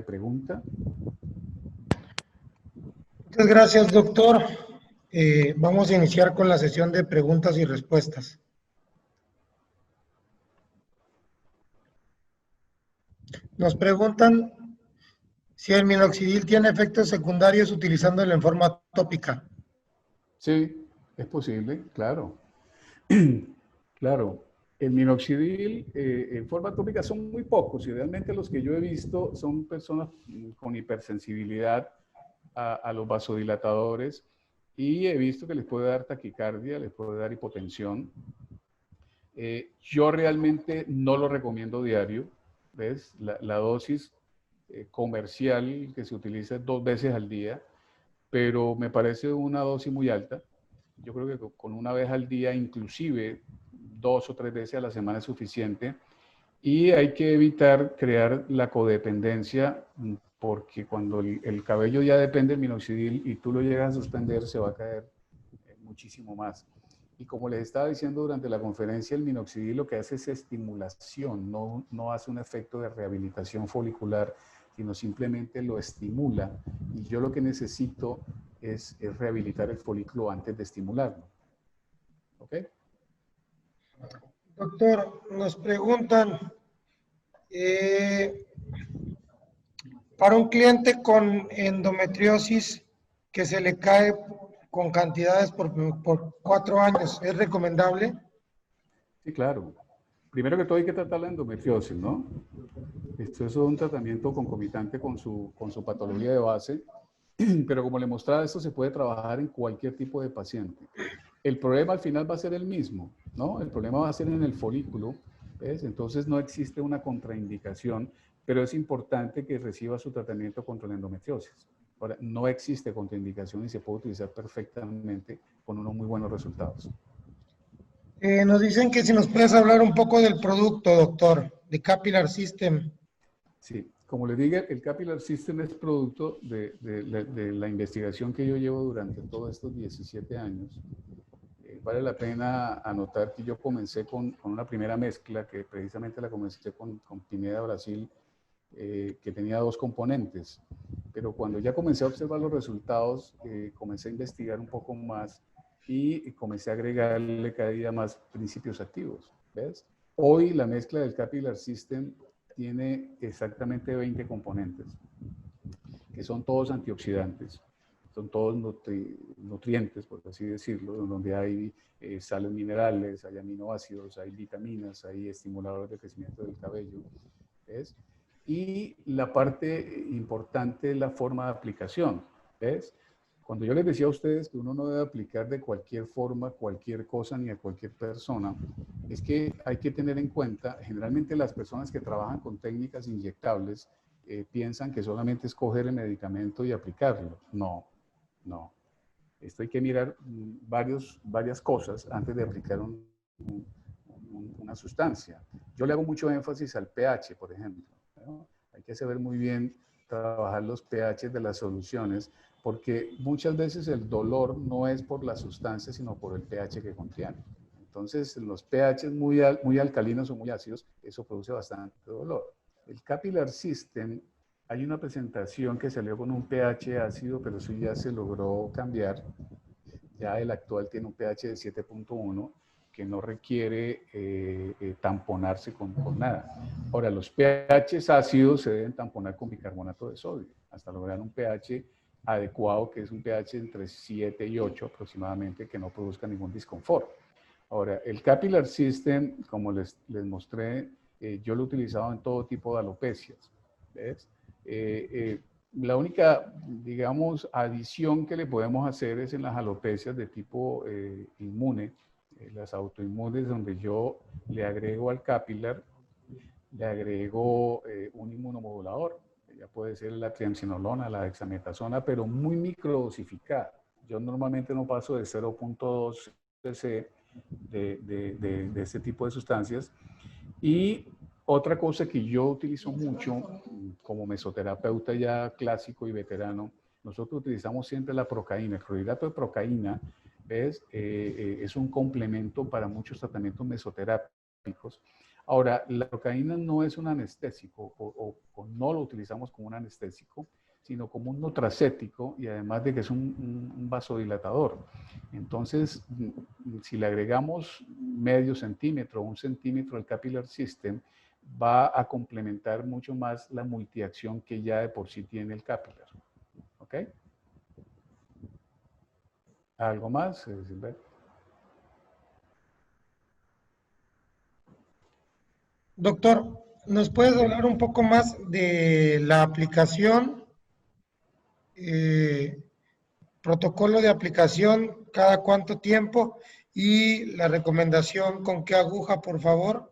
S1: pregunta.
S2: Muchas gracias, doctor. Vamos a iniciar con la sesión de preguntas y respuestas. Nos preguntan si el minoxidil tiene efectos secundarios utilizándolo en forma tópica.
S1: Sí, es posible, claro. Claro, el minoxidil en forma tópica son muy pocos y realmente los que yo he visto son personas con hipersensibilidad a los vasodilatadores y he visto que les puede dar taquicardia, les puede dar hipotensión. Yo realmente no lo recomiendo diario, ¿ves? La dosis comercial que se utiliza 2 veces al día, pero me parece una dosis muy alta. Yo creo que con una vez al día, inclusive 2 o 3 veces a la semana es suficiente. Y hay que evitar crear la codependencia, porque cuando el cabello ya depende del minoxidil y tú lo llegas a suspender, se va a caer muchísimo más. Y como les estaba diciendo durante la conferencia, el minoxidil lo que hace es estimulación, no hace un efecto de rehabilitación folicular, sino simplemente lo estimula. Y yo lo que necesito es rehabilitar el folículo antes de estimularlo. ¿Ok?
S2: Doctor, nos preguntan, para un cliente con endometriosis que se le cae con cantidades por 4 años, ¿es recomendable?
S1: Sí, claro. Primero que todo hay que tratar la endometriosis, ¿no? Esto es un tratamiento concomitante con su patología de base, pero como le mostraba, esto se puede trabajar en cualquier tipo de paciente. El problema al final va a ser el mismo, ¿no? El problema va a ser en el folículo, ¿ves? Entonces no existe una contraindicación, pero es importante que reciba su tratamiento contra la endometriosis. Ahora, no existe contraindicación y se puede utilizar perfectamente con unos muy buenos resultados.
S2: Nos dicen que si nos puedes hablar un poco del producto, doctor, de Capillary System.
S1: Sí, como les dije, el Capillary System es producto de la investigación que yo llevo durante todos estos 17 años. Vale la pena anotar que yo comencé con una primera mezcla, que precisamente la comencé con Pineda Brasil, que tenía 2 componentes. Pero cuando ya comencé a observar los resultados, comencé a investigar un poco más y comencé a agregarle cada día más principios activos. ¿Ves? Hoy la mezcla del Capillary System tiene exactamente 20 componentes, que son todos antioxidantes, son todos nutrientes, por así decirlo, donde hay sales minerales, hay aminoácidos, hay vitaminas, hay estimuladores de crecimiento del cabello, ¿ves? Y la parte importante es la forma de aplicación, ¿ves? Cuando yo les decía a ustedes que uno no debe aplicar de cualquier forma cualquier cosa ni a cualquier persona, es que hay que tener en cuenta, generalmente las personas que trabajan con técnicas inyectables piensan que solamente es coger el medicamento y aplicarlo. No, no. Esto hay que mirar varias cosas antes de aplicar una sustancia. Yo le hago mucho énfasis al pH, por ejemplo, ¿no? Hay que saber muy bien trabajar los pH de las soluciones, porque muchas veces el dolor no es por la sustancia, sino por el pH que contiene. Entonces, los pH muy alcalinos o muy ácidos, eso produce bastante dolor. El Capillary System, hay una presentación que salió con un pH ácido, pero eso ya se logró cambiar. Ya el actual tiene un pH de 7.1 que no requiere tamponarse con nada. Ahora, los pHs ácidos se deben tamponar con bicarbonato de sodio hasta lograr un pH adecuado, que es un pH entre 7 y 8 aproximadamente, que no produzca ningún disconfort. Ahora, el Capillary System, como les mostré, yo lo he utilizado en todo tipo de alopecias. ¿Ves? La única, digamos, adición que le podemos hacer es en las alopecias de tipo inmune, las autoinmunes, donde yo le agrego al capillar, le agrego un inmunomodulador. Ya puede ser la triamcinolona, la dexametasona, pero muy microdosificada. Yo normalmente no paso de 0.2 cc de este tipo de sustancias. Y otra cosa que yo utilizo mucho como mesoterapeuta ya clásico y veterano, nosotros utilizamos siempre la procaína. El clorhidrato de procaína ¿ves? Es un complemento para muchos tratamientos mesoterápicos. Ahora, la procaína no es un anestésico o no lo utilizamos como un anestésico, sino como un nutracético y además de que es un vasodilatador. Entonces, si le agregamos medio centímetro o 1 centímetro al capillar system, va a complementar mucho más la multiacción que ya de por sí tiene el capillar. ¿Ok? ¿Algo más, Silberto?
S2: Doctor, ¿nos puedes hablar un poco más de la aplicación, eh, protocolo de aplicación, cada cuánto tiempo y la recomendación con qué aguja, por favor?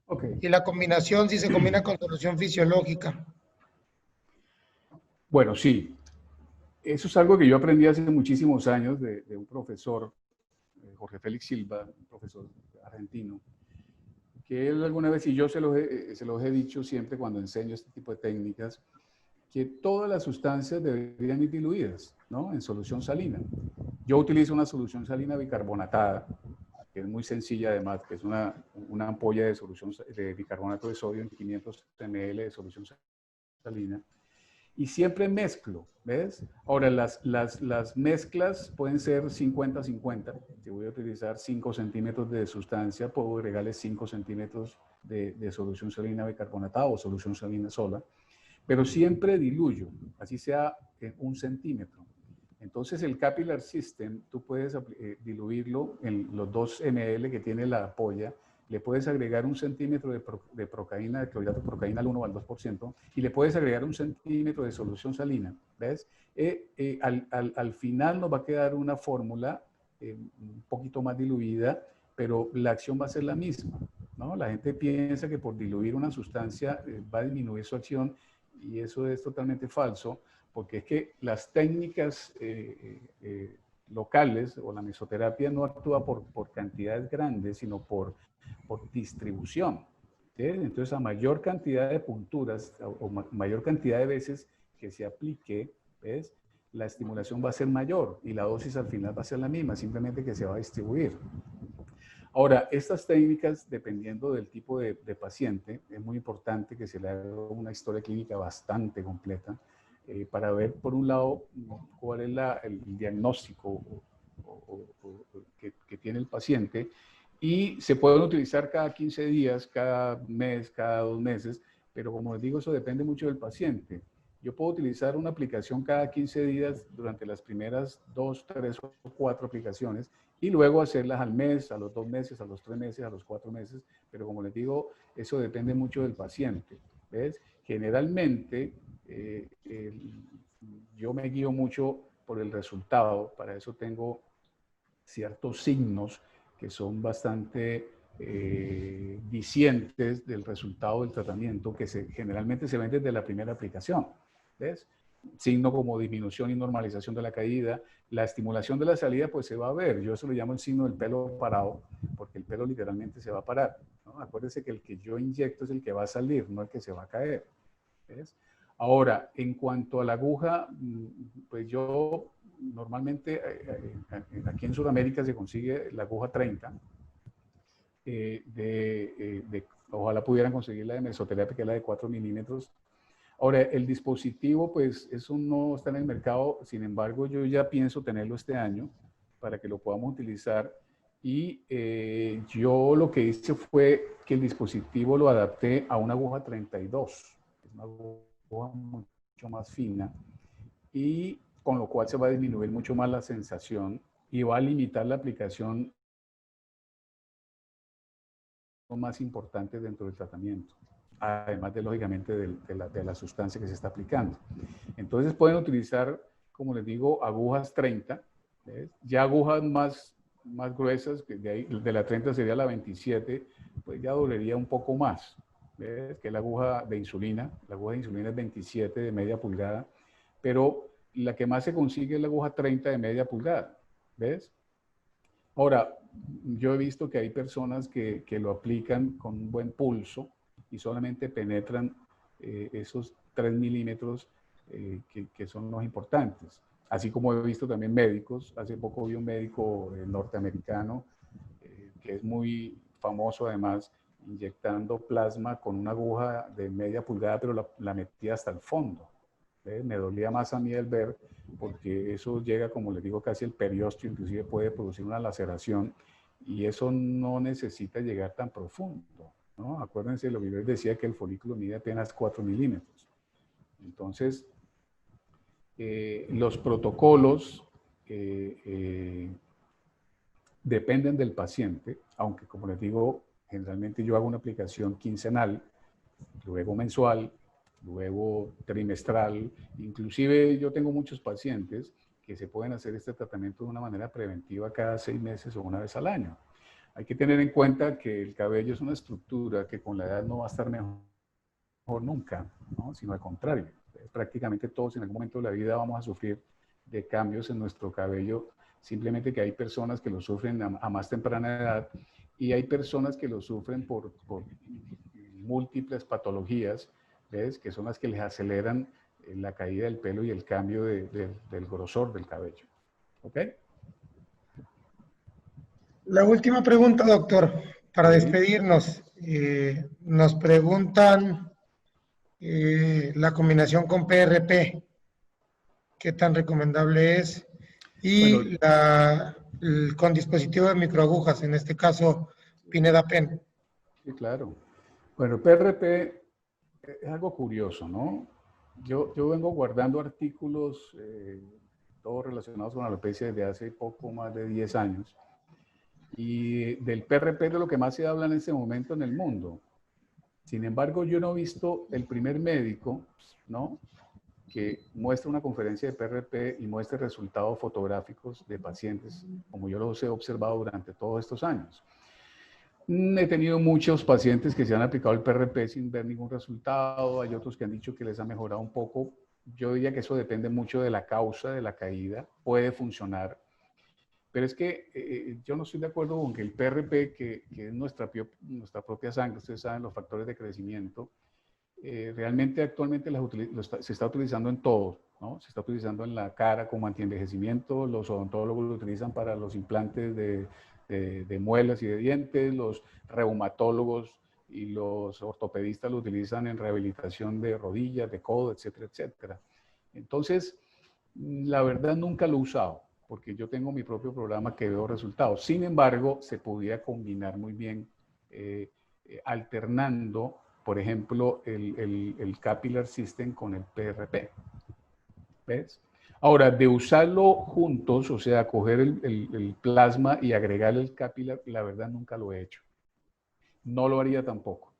S1: Ok.
S2: Y la combinación, si se combina con solución fisiológica.
S1: Bueno, sí. Eso es algo que yo aprendí hace muchísimos años de un profesor, Jorge Félix Silva, un profesor argentino, que él alguna vez, y yo se los he dicho siempre cuando enseño este tipo de técnicas, que todas las sustancias deberían ir diluidas, ¿no? En solución salina. Yo utilizo una solución salina bicarbonatada, que es muy sencilla además, que es una ampolla de solución de bicarbonato de sodio en 500 ml de solución salina. Y siempre mezclo, ¿ves? Ahora, las mezclas pueden ser 50-50. Si voy a utilizar 5 centímetros de sustancia, puedo agregarle 5 centímetros de solución salina bicarbonatada o solución salina sola, pero siempre diluyo, así sea 1 centímetro. Entonces, el capillar system, tú puedes diluirlo en los 2 ml que tiene la ampolla, le puedes agregar 1 centímetro de procaína, de clorhidrato de procaína al 1 o al 2%, y le puedes agregar 1 centímetro de solución salina, ¿ves? Al final nos va a quedar una fórmula un poquito más diluida, pero la acción va a ser la misma, ¿no? La gente piensa que por diluir una sustancia va a disminuir su acción, y eso es totalmente falso, porque es que las técnicas locales o la mesoterapia no actúa por cantidades grandes, sino por distribución. ¿Sí? Entonces, a mayor cantidad de punturas o mayor cantidad de veces que se aplique, ¿ves? La estimulación va a ser mayor y la dosis al final va a ser la misma, simplemente que se va a distribuir. Ahora, estas técnicas, dependiendo del tipo de paciente, es muy importante que se le haga una historia clínica bastante completa para ver, por un lado, cuál es el diagnóstico que tiene el paciente, y se pueden utilizar cada 15 días, cada mes, cada 2 meses, pero como les digo, eso depende mucho del paciente. Yo puedo utilizar una aplicación cada 15 días durante las primeras 2, 3 o 4 aplicaciones y luego hacerlas al mes, a los 2 meses, a los 3 meses, a los 4 meses, pero como les digo, eso depende mucho del paciente. ¿Ves? Generalmente, yo me guío mucho por el resultado, para eso tengo ciertos signos que son bastante dicientes del resultado del tratamiento, que generalmente se ven desde la primera aplicación. ¿Ves? Signo como disminución y normalización de la caída, la estimulación de la salida, pues se va a ver. Yo eso lo llamo el signo del pelo parado, porque el pelo literalmente se va a parar, ¿no? Acuérdense que el que yo inyecto es el que va a salir, no el que se va a caer. ¿Ves? Ahora, en cuanto a la aguja, pues yo normalmente aquí en Sudamérica se consigue la aguja 30. Ojalá pudieran conseguir la de mesoterapia, que es la de 4 milímetros. Ahora, el dispositivo, pues eso no está en el mercado, sin embargo, yo ya pienso tenerlo este año para que lo podamos utilizar. Y yo lo que hice fue que el dispositivo lo adapté a una aguja 32, es una aguja mucho más fina, y con lo cual se va a disminuir mucho más la sensación y va a limitar la aplicación más importante dentro del tratamiento, además de, lógicamente, de la sustancia que se está aplicando. Entonces pueden utilizar, como les digo, agujas 30, ¿ves? Ya agujas más gruesas, que de la 30 sería la 27, pues ya dolería un poco más, ¿ves? Que es la aguja de insulina. La aguja de insulina es 27 de media pulgada, pero la que más se consigue es la aguja 30 de media pulgada, ¿ves? Ahora, yo he visto que hay personas que lo aplican con un buen pulso y solamente penetran esos 3 milímetros que son los importantes. así como he visto también médicos. Hace poco vi un médico norteamericano que es muy famoso además, inyectando plasma con una aguja de media pulgada, pero la metía hasta el fondo. Me dolía más a mí el ver, porque eso llega, como les digo, casi el periósteo, inclusive puede producir una laceración, y eso no necesita llegar tan profundo, ¿no? Acuérdense, lo que yo les decía, que el folículo mide apenas 4 milímetros. Entonces, los protocolos dependen del paciente, aunque, como les digo, generalmente yo hago una aplicación quincenal, luego mensual, luego trimestral. Inclusive yo tengo muchos pacientes que se pueden hacer este tratamiento de una manera preventiva cada 6 meses o una vez al año. Hay que tener en cuenta que el cabello es una estructura que con la edad no va a estar mejor nunca, ¿no? Sino al contrario. Prácticamente todos en algún momento de la vida vamos a sufrir de cambios en nuestro cabello, simplemente que hay personas que lo sufren a más temprana edad y hay personas que lo sufren por múltiples patologías, ¿ves? Que son las que les aceleran la caída del pelo y el cambio del grosor del cabello. ¿Ok?
S2: La última pregunta, doctor, para
S1: Sí.
S2: despedirnos. Nos preguntan la combinación con PRP, qué tan recomendable es,
S1: Bueno,
S2: y con dispositivo de microagujas, en este caso Pineda Pen.
S1: sí, claro. Bueno, PRP es algo curioso, ¿no? Yo vengo guardando artículos, todos relacionados con alopecia desde hace poco más de 10 años. Y del PRP es de lo que más se habla en este momento en el mundo. Sin embargo, yo no he visto el primer médico, ¿no?, que muestra una conferencia de PRP y muestre resultados fotográficos de pacientes, como yo los he observado durante todos estos años. He tenido muchos pacientes que se han aplicado el PRP sin ver ningún resultado, hay otros que han dicho que les ha mejorado un poco. Yo diría que eso depende mucho de la causa de la caída, puede funcionar, pero es que yo no estoy de acuerdo con que el PRP, que es nuestra propia sangre, ustedes saben los factores de crecimiento, realmente actualmente se está utilizando en todo, ¿no? Se está utilizando en la cara como antienvejecimiento, los odontólogos lo utilizan para los implantes de muelas y de dientes, los reumatólogos y los ortopedistas lo utilizan en rehabilitación de rodillas, de codo, etcétera, etcétera. Entonces, la verdad nunca lo he usado, porque yo tengo mi propio programa que veo resultados. Sin embargo, se podía combinar muy bien alternando, por ejemplo, el Capillary System con el PRP. ¿Ves? Ahora, de usarlo juntos, o sea, coger el plasma y agregarle el Capillary, la verdad nunca lo he hecho. No lo haría tampoco,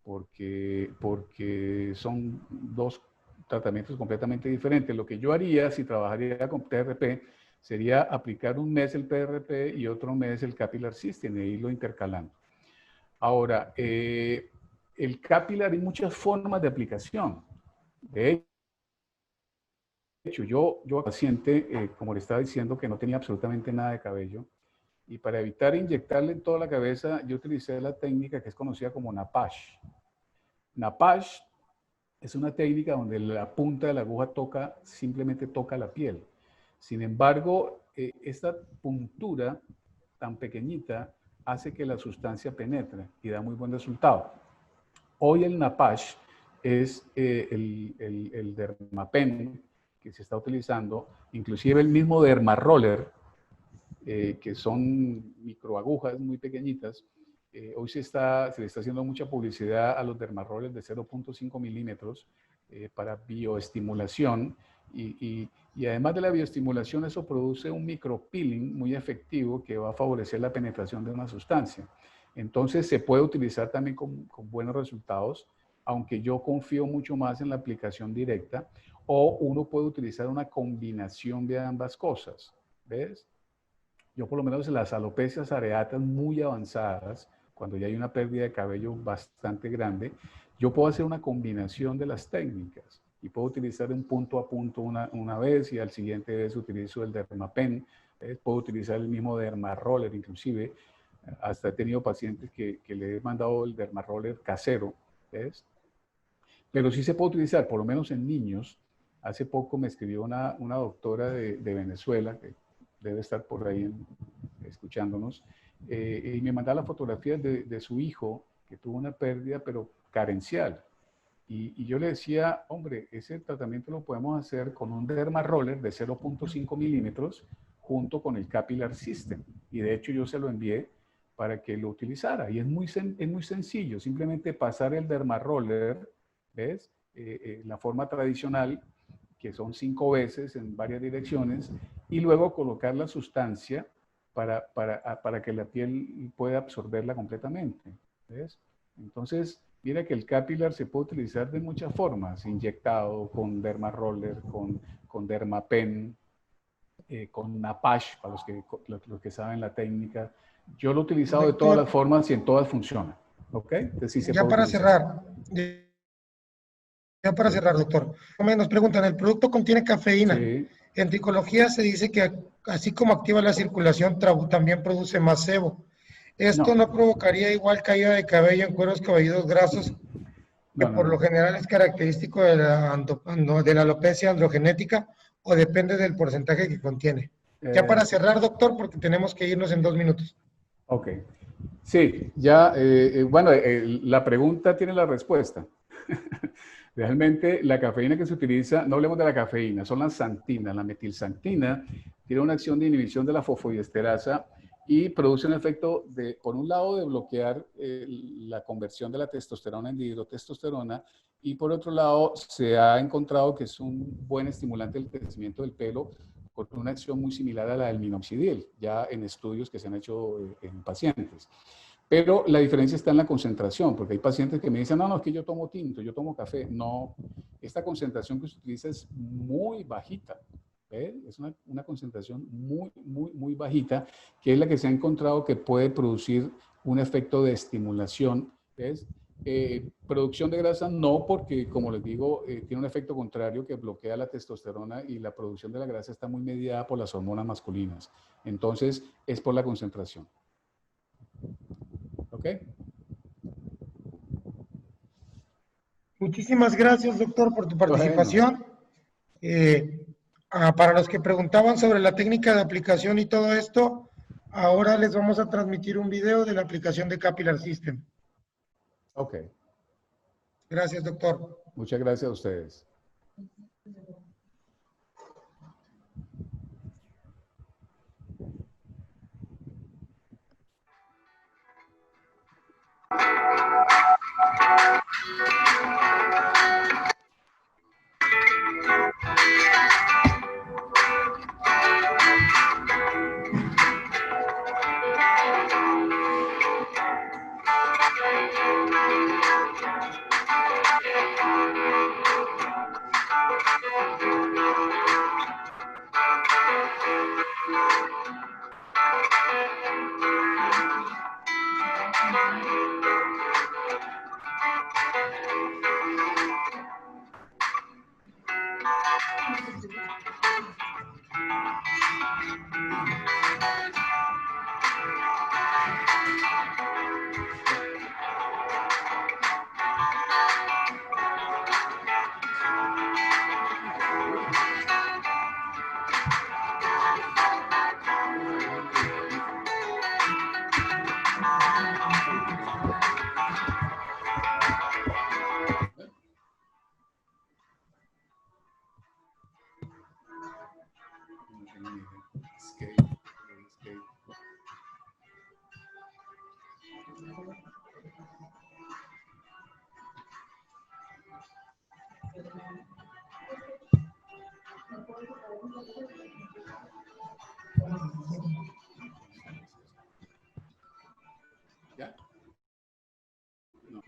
S1: porque son dos tratamientos completamente diferentes. Lo que yo haría si trabajaría con PRP sería aplicar un mes el PRP y otro mes el Capillary System e irlo intercalando. Ahora, el Capillary hay muchas formas de aplicación. De hecho, yo paciente, como le estaba diciendo, que no tenía absolutamente nada de cabello, y para evitar inyectarle en toda la cabeza, yo utilicé la técnica que es conocida como Napash. Napash es una técnica donde la punta de la aguja simplemente toca la piel. Sin embargo, esta puntura tan pequeñita hace que la sustancia penetre y da muy buen resultado. Hoy el Napash es el Dermapen que se está utilizando, inclusive el mismo Dermaroller, que son microagujas muy pequeñitas. Hoy se le está haciendo mucha publicidad a los Dermarollers de 0.5 milímetros para bioestimulación y además de la bioestimulación eso produce un micropeeling muy efectivo que va a favorecer la penetración de una sustancia. Entonces se puede utilizar también con buenos resultados, aunque yo confío mucho más en la aplicación directa, o uno puede utilizar una combinación de ambas cosas, ¿ves? Yo por lo menos en las alopecias areatas muy avanzadas, cuando ya hay una pérdida de cabello bastante grande, yo puedo hacer una combinación de las técnicas y puedo utilizar un punto a punto una vez y al siguiente vez utilizo el Dermapen, puedo utilizar el mismo Dermaroller, inclusive hasta he tenido pacientes que le he mandado el Dermaroller casero, ¿ves? Pero sí se puede utilizar, por lo menos en niños, Hace poco me escribió una doctora de Venezuela, que debe estar por ahí escuchándonos, y me mandaba las fotografías de su hijo, que tuvo una pérdida, pero carencial. Y yo le decía, hombre, ese tratamiento lo podemos hacer con un derma roller de 0.5 milímetros junto con el Capillary System. Y de hecho yo se lo envié para que lo utilizara. Y es muy sencillo, simplemente pasar el derma roller, ¿ves? La forma tradicional, que son 5 veces en varias direcciones, y luego colocar la sustancia para que la piel pueda absorberla completamente. ¿Ves? Entonces, mira que el capilar se puede utilizar de muchas formas, inyectado, con derma roller, con derma pen, con Napash, para los que saben la técnica. Yo lo he utilizado de todas las
S2: Doctor,
S1: formas y en todas funciona. ¿Ok? Entonces sí se
S2: ya
S1: puede
S2: para
S1: utilizar.
S2: cerrar, doctor, nos preguntan, ¿el producto contiene cafeína?
S1: Sí.
S2: En tricología se dice que así como activa la circulación, también produce más sebo. ¿Esto
S1: No,
S2: no provocaría igual caída de cabello en cueros cabelludos grasos, que
S1: no, no,
S2: por lo
S1: no.
S2: general es característico de la alopecia androgenética, o depende del porcentaje que contiene? Ya para
S1: Sí.
S2: cerrar, doctor, porque tenemos que irnos en 2 minutos.
S1: Ok. Sí, ya, bueno, la pregunta tiene la respuesta. Realmente la cafeína que se utiliza, no hablemos de la cafeína, son las xantinas. La metilxantina tiene una acción de inhibición de la fosfodiesterasa y produce un efecto de, por un lado, de bloquear la conversión de la testosterona en dihidrotestosterona, y por otro lado, se ha encontrado que es un buen estimulante del crecimiento del pelo con una acción muy similar a la del minoxidil, ya en estudios que se han hecho en pacientes. Pero la diferencia está en la concentración, porque hay pacientes que me dicen, no, no, es que yo tomo tinto, yo tomo café. No, esta concentración que se utiliza es muy bajita. ¿Ve? Es una concentración muy bajita, que es la que se ha encontrado que puede producir un efecto de estimulación. ¿Ves? Producción de grasa no, porque como les digo, tiene un efecto contrario que bloquea la testosterona, y la producción de la grasa está muy mediada por las hormonas masculinas. Entonces, es por la concentración. ¿Ok?
S2: Muchísimas gracias, doctor, por tu
S1: Bueno,
S2: participación. Para los que preguntaban sobre la técnica de aplicación y todo esto, ahora les vamos a transmitir un video de la aplicación de Capillary System.
S1: ok.
S2: Gracias, doctor.
S1: Muchas gracias a ustedes. ¿Ya? No.